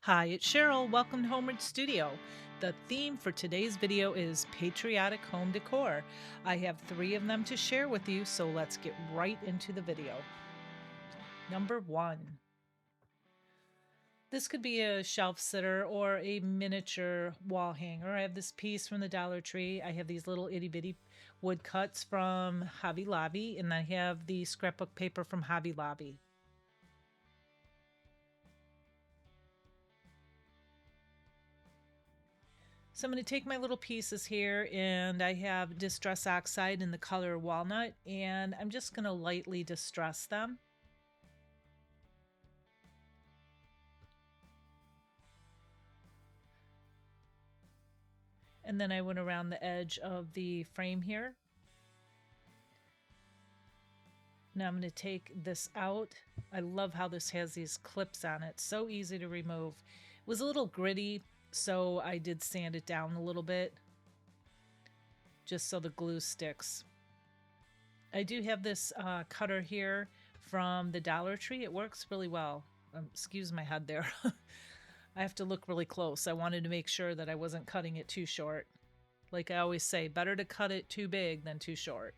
Hi, it's Cheryl. Welcome to Homeward Studio. The theme for today's video is patriotic home decor. I have 3 of them to share with you, so let's get right into the video. Number 1. This could be a shelf sitter or a miniature wall hanger. I have this piece from the Dollar Tree. I have these little itty bitty wood cuts from Hobby Lobby, and I have the scrapbook paper from Hobby Lobby. So I'm going to take my little pieces here, and I have Distress Oxide in the color Walnut, and I'm just going to lightly distress them. And then I went around the edge of the frame here. Now I'm going to take this out. I love how this has these clips on it. So easy to remove. It was a little gritty, so I did sand it down a little bit, just so the glue sticks. I do have this cutter here from the Dollar Tree. It works really well. Excuse my head there. I have to look really close. I wanted to make sure that I wasn't cutting it too short. Like I always say, better to cut it too big than too short.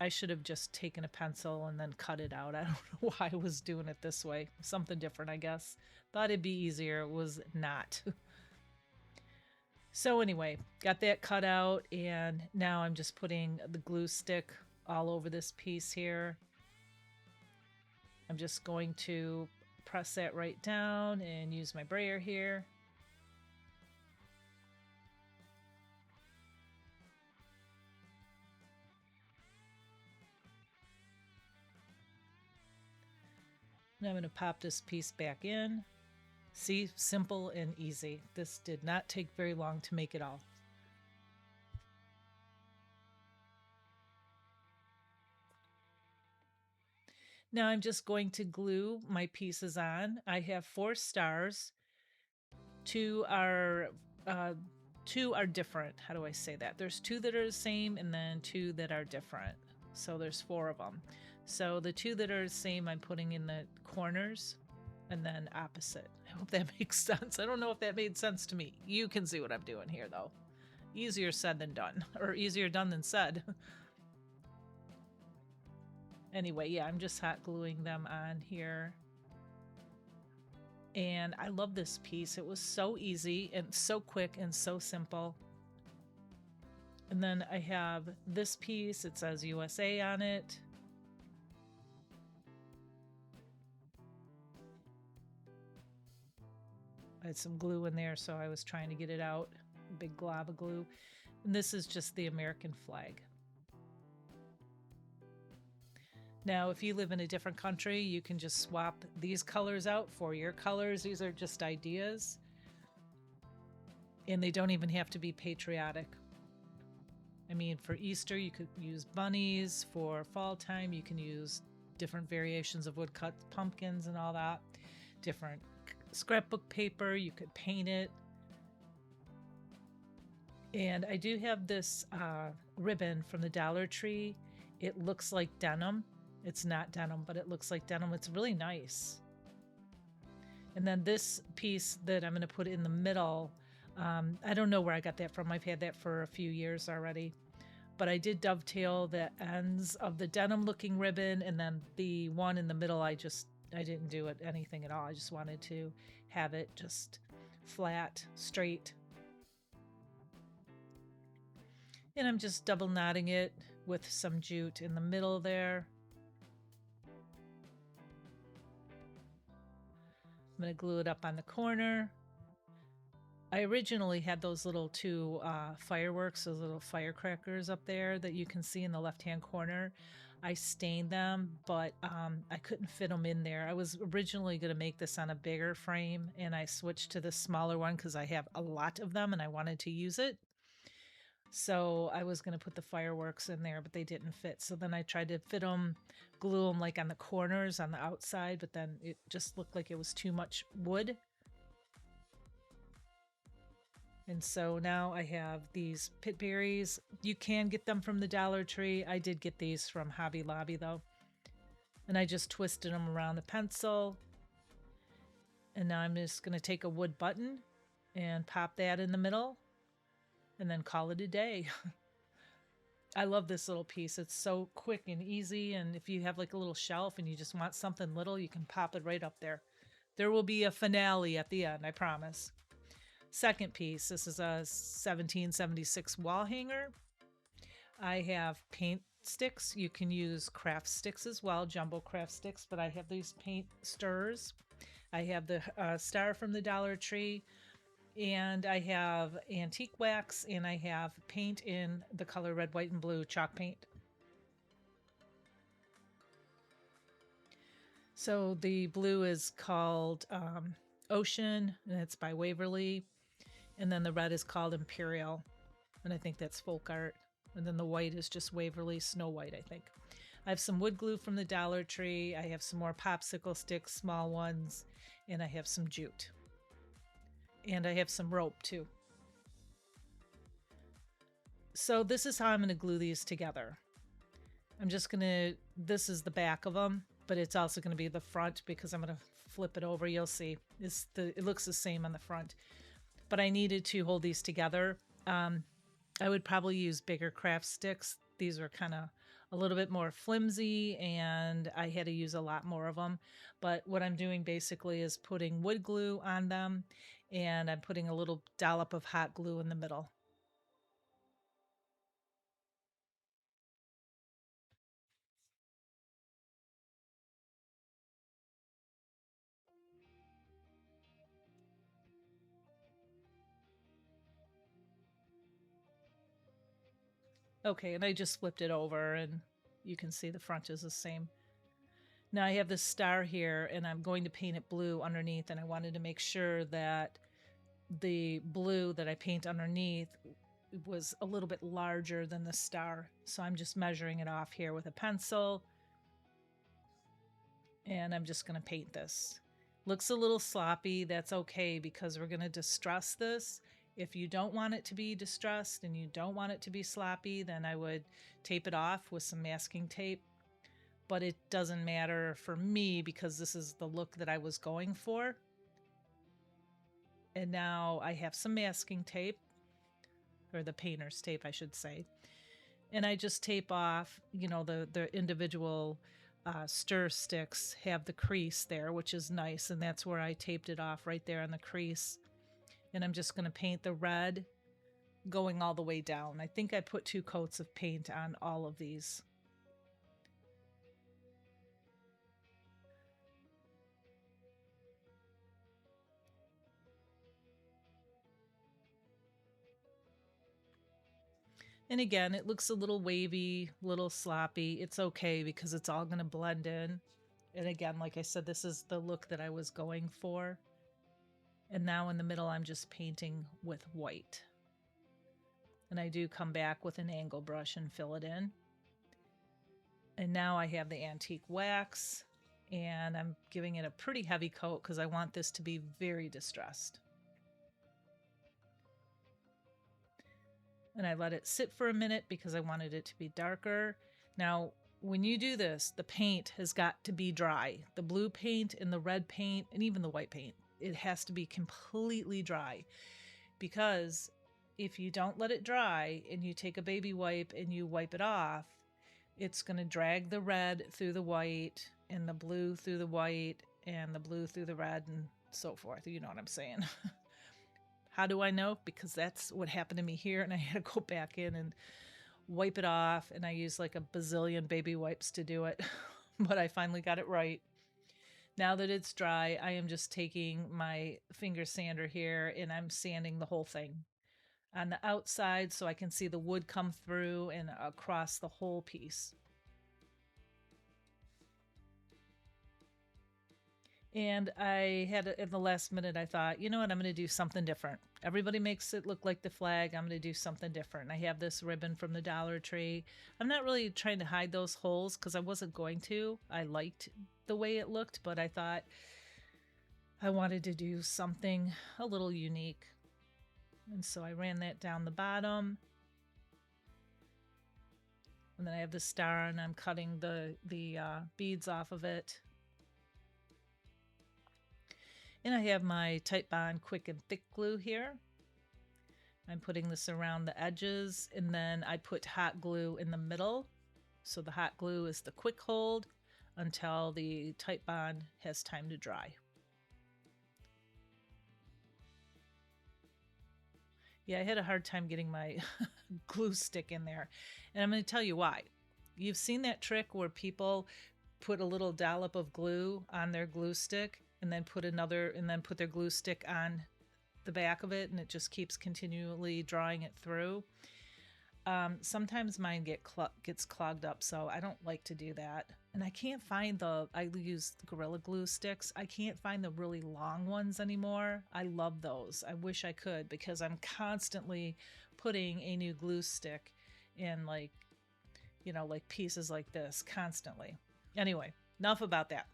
I should have just taken a pencil and then cut it out. I don't know why I was doing it this way. Something different, I guess. Thought it'd be easier. It was not. So anyway, got that cut out, and now I'm just putting the glue stick all over this piece here. I'm just going to press that right down and use my brayer here. And I'm going to pop this piece back in. See, simple and easy. This did not take very long to make it all. Now I'm just going to glue my pieces on. I have 4 stars. 2 are different. How do I say that? There's 2 that are the same and then 2 that are different. So there's 4 of them. So the 2 that are the same I'm putting in the corners and then opposite. I hope that makes sense. I don't know if that made sense to me. You can see what I'm doing here though. Easier said than done, or easier done than said. Anyway, yeah, I'm just hot gluing them on here. And I love this piece. It was so easy and so quick and so simple. And then I have this piece. It says USA on it. I had some glue in there, so I was trying to get it out. A big glob of glue. And this is just the American flag. Now, if you live in a different country, you can just swap these colors out for your colors. These are just ideas. And they don't even have to be patriotic. I mean, for Easter, you could use bunnies. For fall time, you can use different variations of woodcut pumpkins and all that. Different scrapbook paper, you could paint it. And I do have this ribbon from the Dollar Tree. It looks like denim. It's not denim, but it looks like denim. It's really nice. And then this piece that I'm going to put in the middle, I don't know where I got that from. I've had that for a few years already. But I did dovetail the ends of the denim looking ribbon, and then the one in the middle, I didn't do it anything at all. I just wanted to have it just flat, straight. And I'm just double knotting it with some jute in the middle there. I'm going to glue it up on the corner. I originally had those little 2 fireworks, those little firecrackers up there that you can see in the left-hand corner. I stained them, but I couldn't fit them in there. I was originally going to make this on a bigger frame, and I switched to the smaller one because I have a lot of them and I wanted to use it. So I was going to put the fireworks in there, but they didn't fit. So then I tried to fit them, glue them like on the corners on the outside, but then it just looked like it was too much wood. And so now I have these pit berries. You can get them from the Dollar Tree. I did get these from Hobby Lobby though. And I just twisted them around the pencil. And now I'm just going to take a wood button and pop that in the middle and then call it a day. I love this little piece. It's so quick and easy. And if you have like a little shelf and you just want something little, you can pop it right up there. There will be a finale at the end, I promise. Second piece, this is a 1776 wall hanger. I have paint sticks. You can use craft sticks as well, jumbo craft sticks, but I have these paint stirrers. I have the star from the Dollar Tree, and I have antique wax, and I have paint in the color red, white, and blue, chalk paint. So the blue is called Ocean, and it's by Waverly. And then the red is called Imperial, and I think that's folk art. And then the white is just Waverly Snow White, I think. I have some wood glue from the Dollar Tree. I have some more popsicle sticks, small ones, and I have some jute. And I have some rope too. So this is how I'm going to glue these together. I'm just going to, this is the back of them, but it's also going to be the front because I'm going to flip it over. You'll see it looks the same on the front, but I needed to hold these together. I would probably use bigger craft sticks. These are kind of a little bit more flimsy and I had to use a lot more of them. But what I'm doing basically is putting wood glue on them and I'm putting a little dollop of hot glue in the middle. Okay, and I just flipped it over and you can see the front is the same. Now I have this star here and I'm going to paint it blue underneath, and I wanted to make sure that the blue that I paint underneath was a little bit larger than the star. So I'm just measuring it off here with a pencil and I'm just going to paint this. Looks a little sloppy. That's okay because we're going to distress this. If you don't want it to be distressed and you don't want it to be sloppy, then I would tape it off with some masking tape. But it doesn't matter for me because this is the look that I was going for. And now I have some masking tape, or the painter's tape, I should say. And I just tape off, you know, the individual stir sticks have the crease there, which is nice. And that's where I taped it off, right there on the crease. And I'm just going to paint the red going all the way down. I think I put 2 coats of paint on all of these. And again, it looks a little wavy, a little sloppy. It's okay because it's all going to blend in. And again, like I said, this is the look that I was going for. And now in the middle, I'm just painting with white. And I do come back with an angle brush and fill it in. And now I have the antique wax and I'm giving it a pretty heavy coat because I want this to be very distressed. And I let it sit for a minute because I wanted it to be darker. Now, when you do this, the paint has got to be dry. The blue paint and the red paint and even the white paint, it has to be completely dry, because if you don't let it dry and you take a baby wipe and you wipe it off, it's going to drag the red through the white and the blue through the white and the blue through the red and so forth. You know what I'm saying? How do I know? Because that's what happened to me here, and I had to go back in and wipe it off, and I used like a bazillion baby wipes to do it, but I finally got it right. Now that it's dry, I am just taking my finger sander here and I'm sanding the whole thing on the outside so I can see the wood come through and across the whole piece. And I had, at the last minute, I thought, you know what, I'm going to do something different. Everybody makes it look like the flag. I'm going to do something different. I have this ribbon from the Dollar Tree. I'm not really trying to hide those holes because I wasn't going to. I liked the way it looked, but I thought I wanted to do something a little unique. And so I ran that down the bottom. And then I have the star and I'm cutting the beads off of it. And I have my Titebond Quick and Thick glue here. I'm putting this around the edges, and then I put hot glue in the middle. So the hot glue is the quick hold until the Titebond has time to dry. Yeah, I had a hard time getting my glue stick in there. And I'm going to tell you why. You've seen that trick where people put a little dollop of glue on their glue stick and then put their glue stick on the back of it, and it just keeps continually drawing it through. Sometimes mine gets clogged up, so I don't like to do that. And I use Gorilla Glue sticks. I can't find the really long ones anymore. I love those. I wish I could, because I'm constantly putting a new glue stick in, like pieces like this constantly. Anyway, enough about that.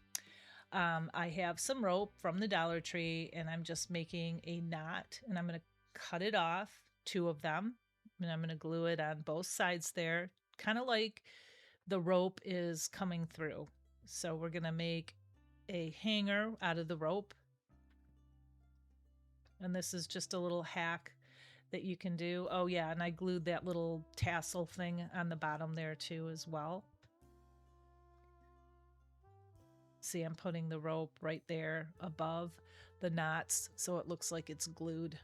I have some rope from the Dollar Tree, and I'm just making a knot, and I'm going to cut it off, 2 of them, and I'm going to glue it on both sides there, kind of like the rope is coming through. So we're going to make a hanger out of the rope. And this is just a little hack that you can do. Oh yeah, and I glued that little tassel thing on the bottom there too as well. See, I'm putting the rope right there above the knots so it looks like it's glued,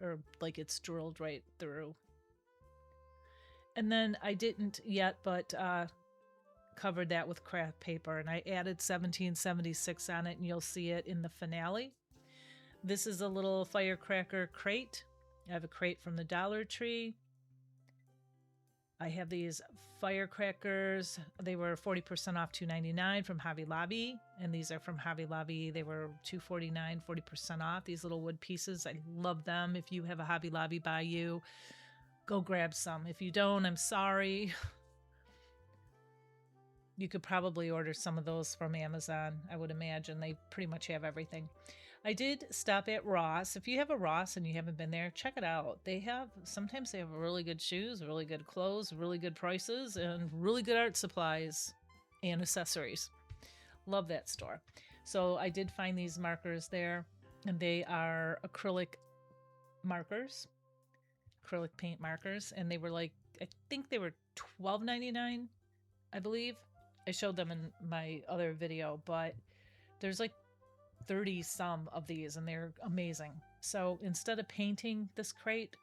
or like it's drilled right through. And then I didn't yet, but covered that with craft paper, and I added 1776 on it, and you'll see it in the finale. This is a little firecracker crate. I have a crate from the Dollar Tree. I have these firecrackers. They were 40% off, $2.99 from Hobby Lobby. And these are from Hobby Lobby. They were $2.49, 40% off. These little wood pieces, I love them. If you have a Hobby Lobby by you, go grab some. If you don't, I'm sorry. You could probably order some of those from Amazon. I would imagine they pretty much have everything. I did stop at Ross. If you have a Ross and you haven't been there, check it out. Sometimes they have really good shoes, really good clothes, really good prices, and really good art supplies and accessories. Love that store. So I did find these markers there, and they are acrylic paint markers, and they were I think they were $12.99, I believe. I showed them in my other video, but there's 30 some of these, and they're amazing. So instead of painting this crate,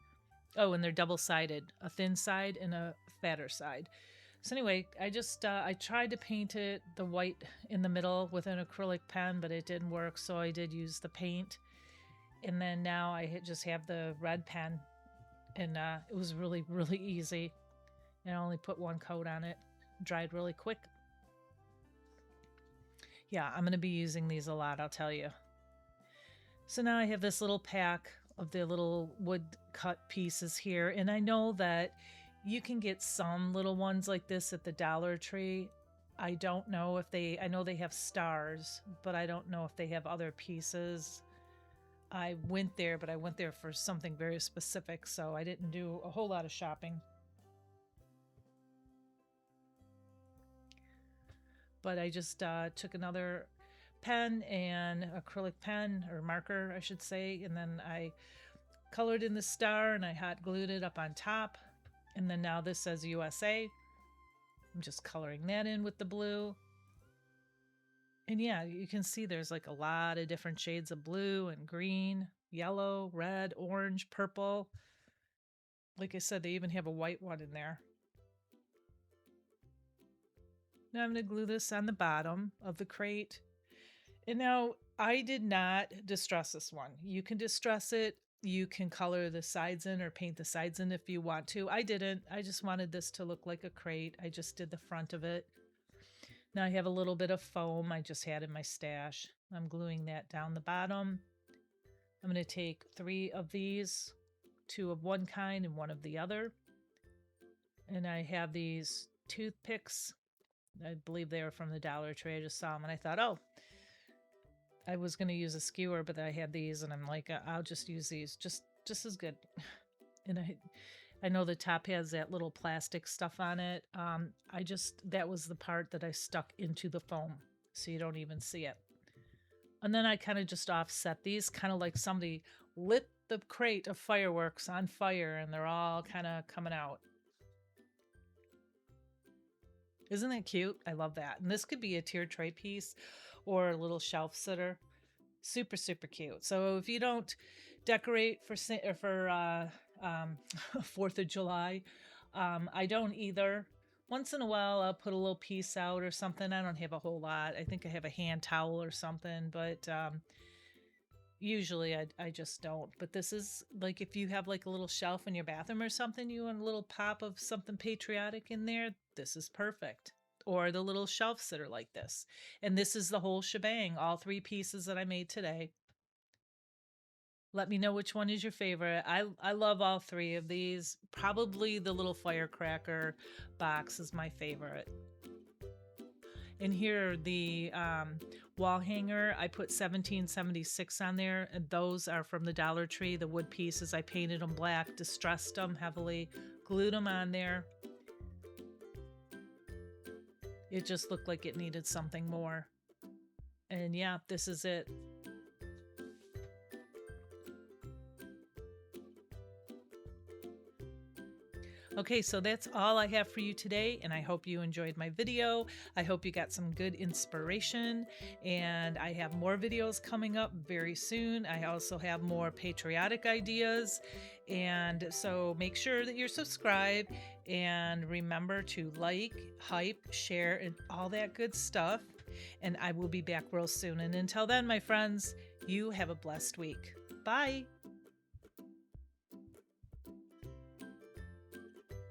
and they're double-sided, a thin side and a fatter side. So anyway, I tried to paint it the white in the middle with an acrylic pen, but it didn't work, so I did use the paint. And then now I just have the red pen, and it was really, really easy. And I only put 1 coat on it, dried really quick. Yeah, I'm going to be using these a lot, I'll tell you. So now I have this little pack of the little wood cut pieces here. And I know that you can get some little ones like this at the Dollar Tree. I don't know I know they have stars, but I don't know if they have other pieces. I went there, but I went there for something very specific, so I didn't do a whole lot of shopping. But I just took another pen and acrylic pen, or marker I should say, and then I colored in the star and I hot glued it up on top. And then now this says USA. I'm just coloring that in with the blue. And yeah, you can see there's a lot of different shades of blue and green, yellow, red, orange, purple. Like I said, they even have a white one in there. Now I'm going to glue this on the bottom of the crate. And now I did not distress this one. You can distress it. You can color the sides in or paint the sides in if you want to. I didn't. I just wanted this to look like a crate. I just did the front of it. Now I have a little bit of foam I just had in my stash. I'm gluing that down the bottom. I'm going to take 3 of these, 2 of one kind and 1 of the other. And I have these toothpicks. I believe they were from the Dollar Tree. I just saw them and I thought, I was going to use a skewer, but I had these and I'm like, I'll just use these, just as good. And I know the top has that little plastic stuff on it. That was the part that I stuck into the foam, so you don't even see it. And then I kind of just offset these, kind of like somebody lit the crate of fireworks on fire and they're all kind of coming out. Isn't that cute? I love that. And this could be a tier tray piece or a little shelf sitter. Super, super cute. So if you don't decorate for 4th of July, I don't either. Once in a while, I'll put a little piece out or something. I don't have a whole lot. I think I have a hand towel or something, but usually I just don't. But this is like if you have like a little shelf in your bathroom or something, you want a little pop of something patriotic in there, this is perfect. Or the little shelf sitter like this. And this is the whole shebang, all 3 pieces that I made today. Let me know which one is your favorite. I love all 3 of these. Probably the little firecracker box is my favorite. And here, the wall hanger, I put 1776 on there, and those are from the Dollar Tree. The wood pieces, I painted them black, distressed them heavily, glued them on there. It just looked like it needed something more. And yeah, this is it. Okay, so that's all I have for you today, and I hope you enjoyed my video. I hope you got some good inspiration, and I have more videos coming up very soon. I also have more patriotic ideas, and so make sure that you're subscribed, and remember to like, hype, share, and all that good stuff, and I will be back real soon. And until then, my friends, you have a blessed week. Bye!